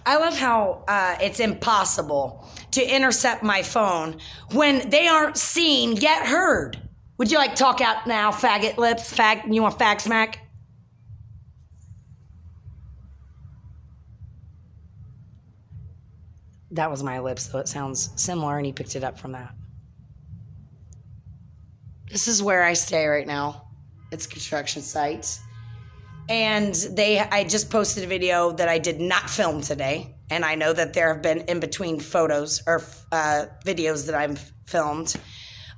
I love how it's impossible to intercept my phone when they aren't seen yet heard. Would you like talk out now, faggot lips? You want fag smack? That was my lips, so it sounds similar, and he picked it up from that. This is where I stay right now. It's a construction site. And I just posted a video that I did not film today. And I know that there have been in between photos or videos that I've filmed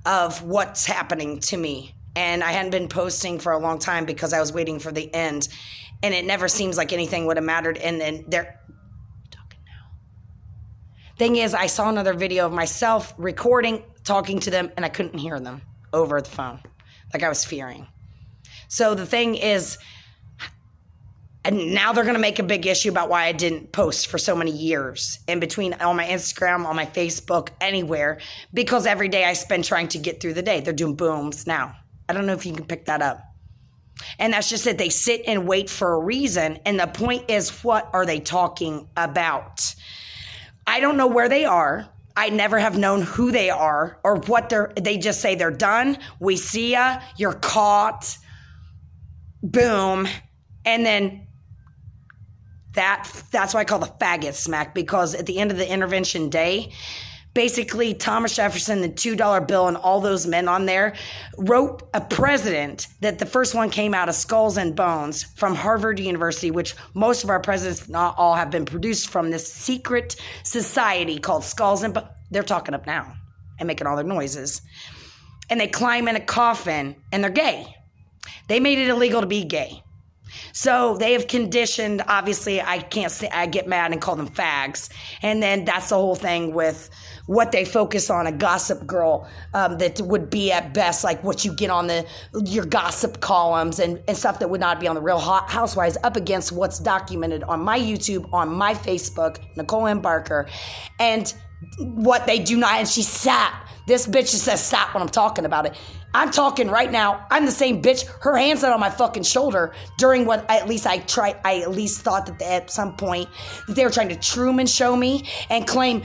of what's happening to me. And I hadn't been posting for a long time because I was waiting for the end. And it never seems like anything would have mattered. And then talking now. Thing is, I saw another video of myself recording, talking to them, and I couldn't hear them over the phone, like I was fearing. So the thing is, and now they're going to make a big issue about why I didn't post for so many years in between on my Instagram, on my Facebook, anywhere, because every day I spend trying to get through the day. They're doing booms now. I don't know if you can pick that up. And that's just it. They sit and wait for a reason. And the point is, what are they talking about? I don't know where they are. I never have known who they are or what they just say they're done. We see ya. You're caught. Boom. And then that's why I call the faggot smack, because at the end of the intervention day, basically Thomas Jefferson, the $2 bill, and all those men on there wrote a president that the first one came out of Skulls and Bones from Harvard University, which most of our presidents, not all, have been produced from this secret society called Skulls and Bones. They're talking up now and making all their noises. And they climb in a coffin and they're gay. They made it illegal to be gay. So they have conditioned, obviously, I get mad and call them fags. And then that's the whole thing with what they focus on, a gossip girl that would be at best like what you get on your gossip columns and stuff that would not be on the Real Housewives, up against what's documented on my YouTube, on my Facebook, Nicole M. Barker, and what they do not. And she sat. This bitch just says sat when I'm talking about it. I'm talking right now. I'm the same bitch. Her hand's not on my fucking shoulder during what I at least thought that at some point that they were trying to Truman show me and claim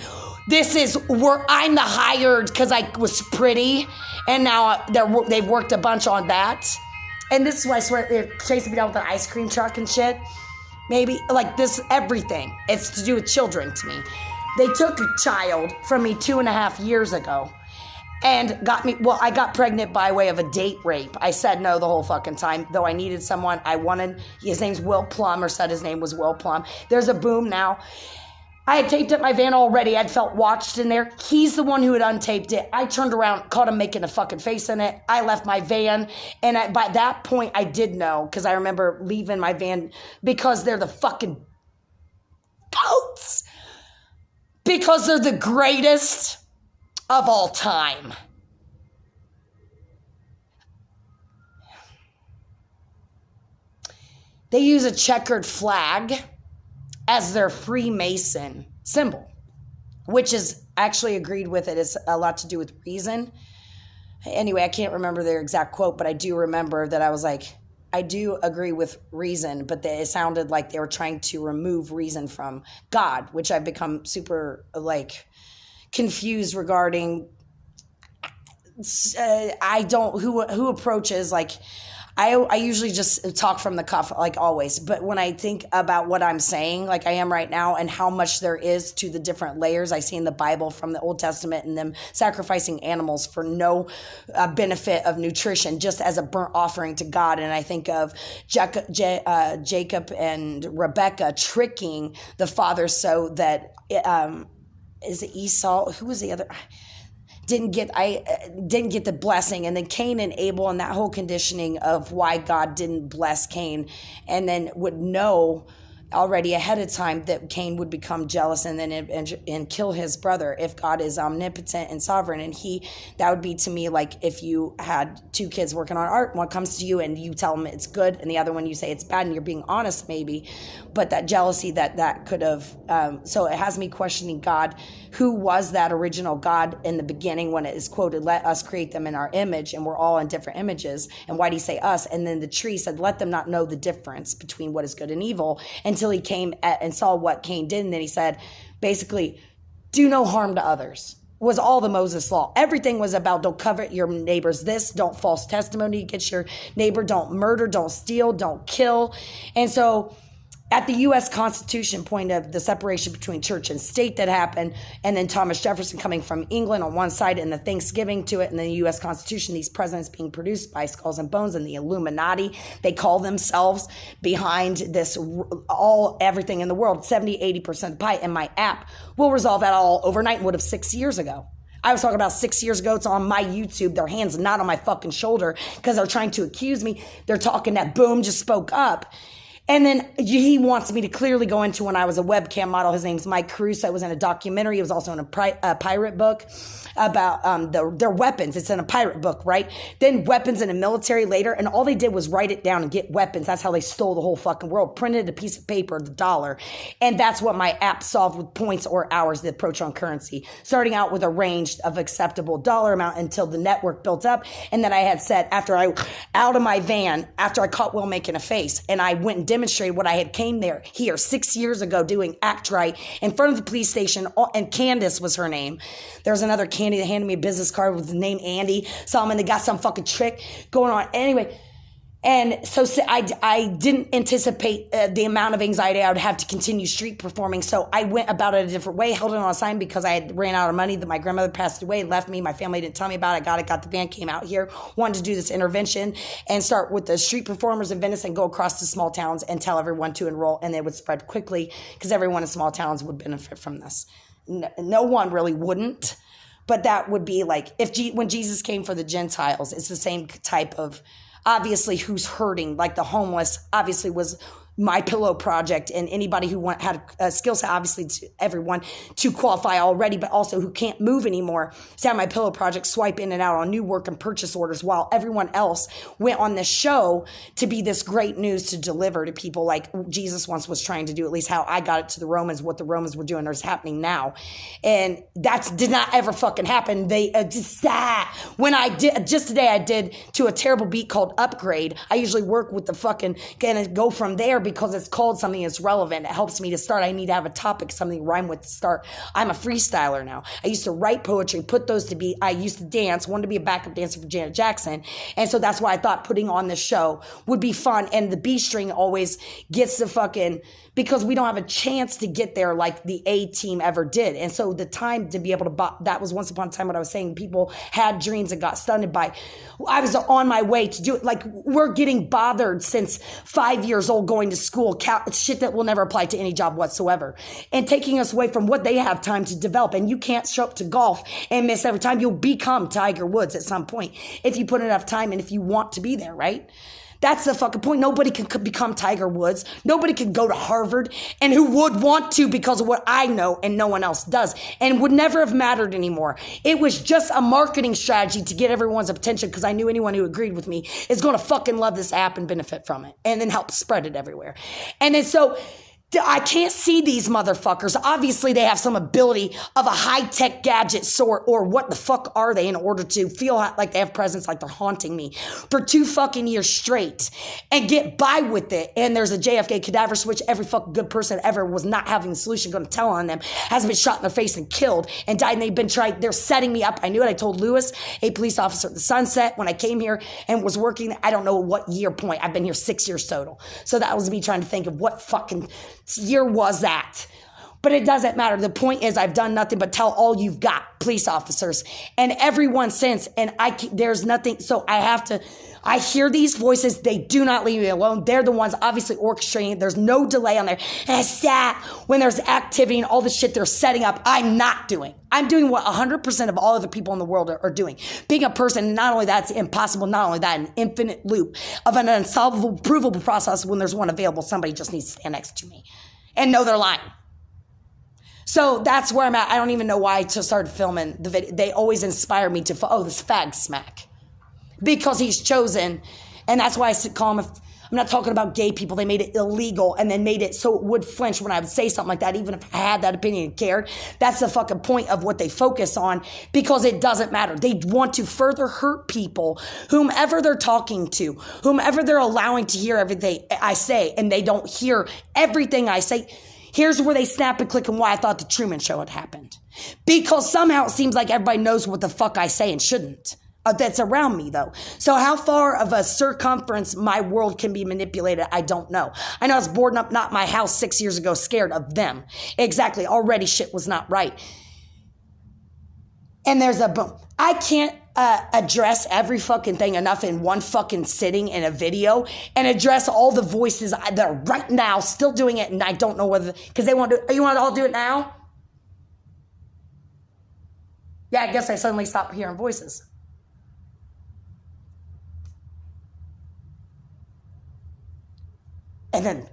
this is where I'm the hired because I was pretty. And now they've worked a bunch on that. And this is why I swear they're chasing me down with an ice cream truck and shit. Maybe like this, everything. It's to do with children to me. They took a child from me 2.5 years ago. And I got pregnant by way of a date rape. I said no the whole fucking time, though I needed someone. His name's Will Plum, or said his name was Will Plum. There's a boom now. I had taped up my van already. I'd felt watched in there. He's the one who had untaped it. I turned around, caught him making a fucking face in it. I left my van. And by that point, I did know, because I remember leaving my van, because they're the fucking goats. Because they're the greatest of all time. They use a checkered flag as their Freemason symbol, which is actually agreed with it. It's a lot to do with reason. Anyway, I can't remember their exact quote, but I do remember that I was like, I do agree with reason, but it sounded like they were trying to remove reason from God, which I've become super confused regarding. Who approaches like. I usually just talk from the cuff, like always. But when I think about what I'm saying, like I am right now, and how much there is to the different layers I see in the Bible from the Old Testament, and them sacrificing animals for no benefit of nutrition, just as a burnt offering to God. And I think of Jacob and Rebekah tricking the father so that, is it Esau? Who was the other? Didn't get the blessing, and then Cain and Abel, and that whole conditioning of why God didn't bless Cain, and then would know already ahead of time that Cain would become jealous and then and kill his brother if God is omnipotent and sovereign. And that would be to me like if you had two kids working on art, one comes to you and you tell them it's good, and the other one you say it's bad, and you're being honest maybe, but that jealousy that could have, so it has me questioning God. Who was that original God in the beginning when it is quoted, let us create them in our image, and we're all in different images? And why do you say us? And then the tree said, let them not know the difference between what is good and evil. And until he came and saw what Cain did. And then he said, basically, do no harm to others. Was all the Moses law. Everything was about don't covet your neighbor's this, don't false testimony against your neighbor, don't murder, don't steal, don't kill. And so at the U.S. Constitution point of the separation between church and state that happened, and then Thomas Jefferson coming from England on one side and the Thanksgiving to it, and the U.S. Constitution, these presidents being produced by Skulls and Bones and the Illuminati, they call themselves behind this everything in the world, 70, 80% of the pie. And my app will resolve that all overnight and would have 6 years ago. I was talking about 6 years ago. It's on my YouTube. Their hands not on my fucking shoulder because they're trying to accuse me. They're talking that Boom just spoke up. And then he wants me to clearly go into when I was a webcam model. His name's Mike Caruso. I was in a documentary. He was also in a pirate book about their weapons. It's in a pirate book, right? Then weapons in the military later. And all they did was write it down and get weapons. That's how they stole the whole fucking world. Printed a piece of paper, the dollar. And that's what my app solved with points or hours, the approach on currency. Starting out with a range of acceptable dollar amount until the network built up. And then I had said, after I out of my van, after I caught Will making a face, and I went and demonstrated what I had came here 6 years ago doing Act Right in front of the police station, and Candace was her name. There's another Candy that handed me a business card with the name Andy. Saw him and they got some fucking trick going on. Anyway, and so I didn't anticipate the amount of anxiety I would have to continue street performing. So I went about it a different way, held it on a sign because I had ran out of money. That my grandmother passed away, left me. My family didn't tell me about it. Got the van, came out here, wanted to do this intervention and start with the street performers in Venice and go across to small towns and tell everyone to enroll. And it would spread quickly because everyone in small towns would benefit from this. No one really wouldn't. But that would be like when Jesus came for the Gentiles, it's the same type of, obviously who's hurting, like the homeless obviously was My Pillow Project, and anybody who had a skill set, obviously to everyone to qualify already, but also who can't move anymore. So My Pillow Project swipe in and out on new work and purchase orders while everyone else went on this show to be this great news to deliver to people like Jesus once was trying to do, at least how I got it to the Romans, what the Romans were doing is happening now. And that did not ever fucking happen. When I did, just today I did to a terrible beat called Upgrade. I usually work with the fucking, and go from there because it's called something that's relevant. It helps me to start. I need to have a topic, something to rhyme with to start. I'm a freestyler now. I used to write poetry, put those to beat. I used to dance, wanted to be a backup dancer for Janet Jackson. And so that's why I thought putting on this show would be fun. And the B string always gets the fucking, because we don't have a chance to get there like the A team ever did. And so the time to be able to, that was once upon a time what I was saying, people had dreams and got stunned by. I was on my way to do it. Like, we're getting bothered since 5 years old going to school, shit that will never apply to any job whatsoever, and taking us away from what they have time to develop. And you can't show up to golf and miss every time. You'll become Tiger Woods at some point if you put enough time and if you want to be there, right? That's the fucking point. Nobody can become Tiger Woods. Nobody can go to Harvard, and who would want to because of what I know and no one else does, and would never have mattered anymore. It was just a marketing strategy to get everyone's attention because I knew anyone who agreed with me is going to fucking love this app and benefit from it and then help spread it everywhere. And then so I can't see these motherfuckers. Obviously, they have some ability of a high-tech gadget sort, or what the fuck are they in order to feel like they have presence, like they're haunting me for 2 fucking years straight and get by with it. And there's a JFK cadaver switch. Every fucking good person ever was not having the solution going to tell on them, has been shot in their face and killed and died. And they've been trying, they're setting me up. I knew it. I told Lewis, a police officer at the Sunset, when I came here and was working, I don't know what year point. I've been here 6 years total. So that was me trying to think of what fucking year was that. But it doesn't matter. The point is, I've done nothing but tell all you've got, police officers, and everyone since, and there's nothing. So I hear these voices. They do not leave me alone. They're the ones obviously orchestrating. There's no delay on there. And it's that when there's activity and all the shit they're setting up, I'm not doing. I'm doing what 100% of all other people in the world are doing. Being a person, not only that's impossible, not only that, an infinite loop of an unsolvable, provable process. When there's one available, somebody just needs to stand next to me and know they're lying. So that's where I'm at. I don't even know why I just started filming the video. They always inspire me to, this fag smack. Because he's chosen. And that's why I call him I'm not talking about gay people. They made it illegal and then made it so it would flinch when I would say something like that, even if I had that opinion and cared. That's the fucking point of what they focus on, because it doesn't matter. They want to further hurt people, whomever they're talking to, whomever they're allowing to hear everything I say, and they don't hear everything I say. Here's where they snap and click and why I thought the Truman Show had happened. Because somehow it seems like everybody knows what the fuck I say and shouldn't. That's around me, though. So how far of a circumference my world can be manipulated, I don't know. I know I was boarding up not my house 6 years ago, scared of them. Exactly. Already shit was not right. And there's a boom. I can't address every fucking thing enough in one fucking sitting in a video and address all the voices that are right now still doing it, and I don't know whether, because they want to, you want to all do it now? Yeah, I guess I suddenly stopped hearing voices. And then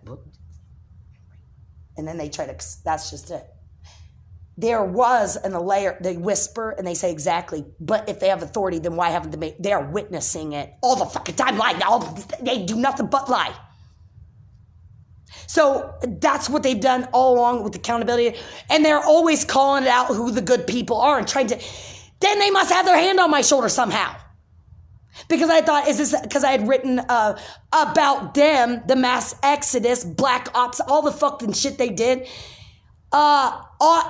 they try to, that's just it. There was a layer, they whisper and they say exactly, but if they have authority, then why haven't they are witnessing it all the fucking time, lie. They do nothing but lie. So that's what they've done all along with accountability. And they're always calling it out who the good people are and trying to, then they must have their hand on my shoulder somehow. Because I thought, is this because I had written about them, the mass exodus, black ops, all the fucking shit they did.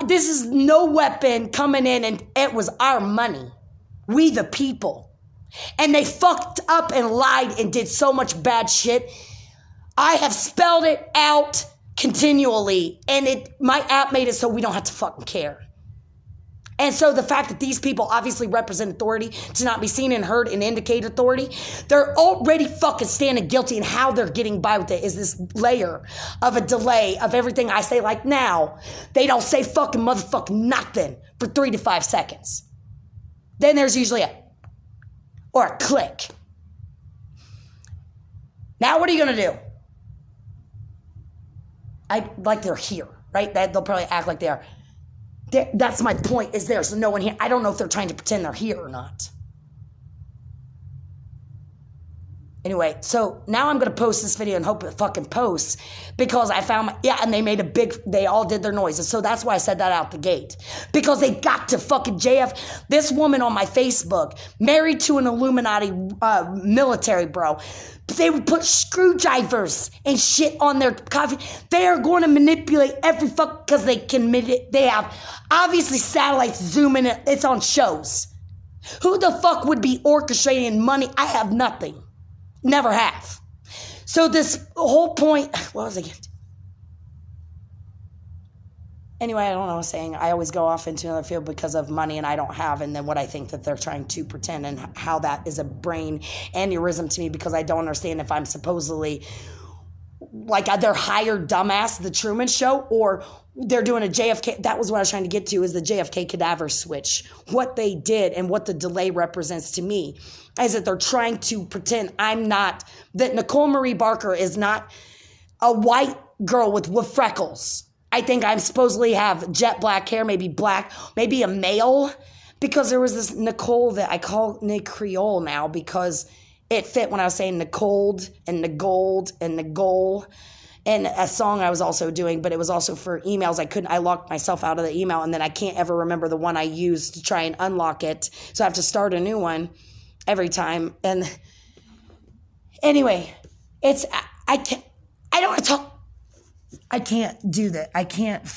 This is no weapon coming in, and it was our money. We the people. And they fucked up and lied and did so much bad shit. I have spelled it out continually, and my app made it so we don't have to fucking care. And so the fact that these people obviously represent authority to not be seen and heard and indicate authority, they're already fucking standing guilty, and how they're getting by with it is this layer of a delay of everything I say. Like now, they don't say fucking motherfucking nothing for 3 to 5 seconds. Then there's usually a click. Now what are you going to do? Like they're here, right? They'll probably act like they are. That's my point, is there's no one here. I don't know if they're trying to pretend they're here or not. Anyway, so now I'm going to post this video and hope it fucking posts, because I found, and they made they all did their noises. So that's why I said that out the gate. Because they got to fucking this woman on my Facebook, married to an Illuminati military bro. They would put screwdrivers and shit on their coffee. They are going to manipulate every fuck, because they have obviously satellites zooming it. It's on shows. Who the fuck would be orchestrating money? I have nothing. Never have. So this whole point, what was I getting to? Anyway, I don't know what I was saying. I always go off into another field because of money, and I don't have, and then what I think that they're trying to pretend, and how that is a brain aneurysm to me, because I don't understand if I'm supposedly like they're hired dumbass, the Truman Show, or they're doing a JFK. That was what I was trying to get to, is the JFK cadaver switch. What they did and what the delay represents to me is that they're trying to pretend that Nicole Marie Barker is not a white girl with freckles. I think I supposedly have jet black hair, maybe black, maybe a male, because there was this Nicole that I call Nick Creole now, because it fit when I was saying Nicole and Nigold and Nicole, and a song I was also doing, but it was also for emails. I locked myself out of the email, and then I can't ever remember the one I used to try and unlock it. So I have to start a new one every time. And anyway, I don't want to talk. I can't do that. I can't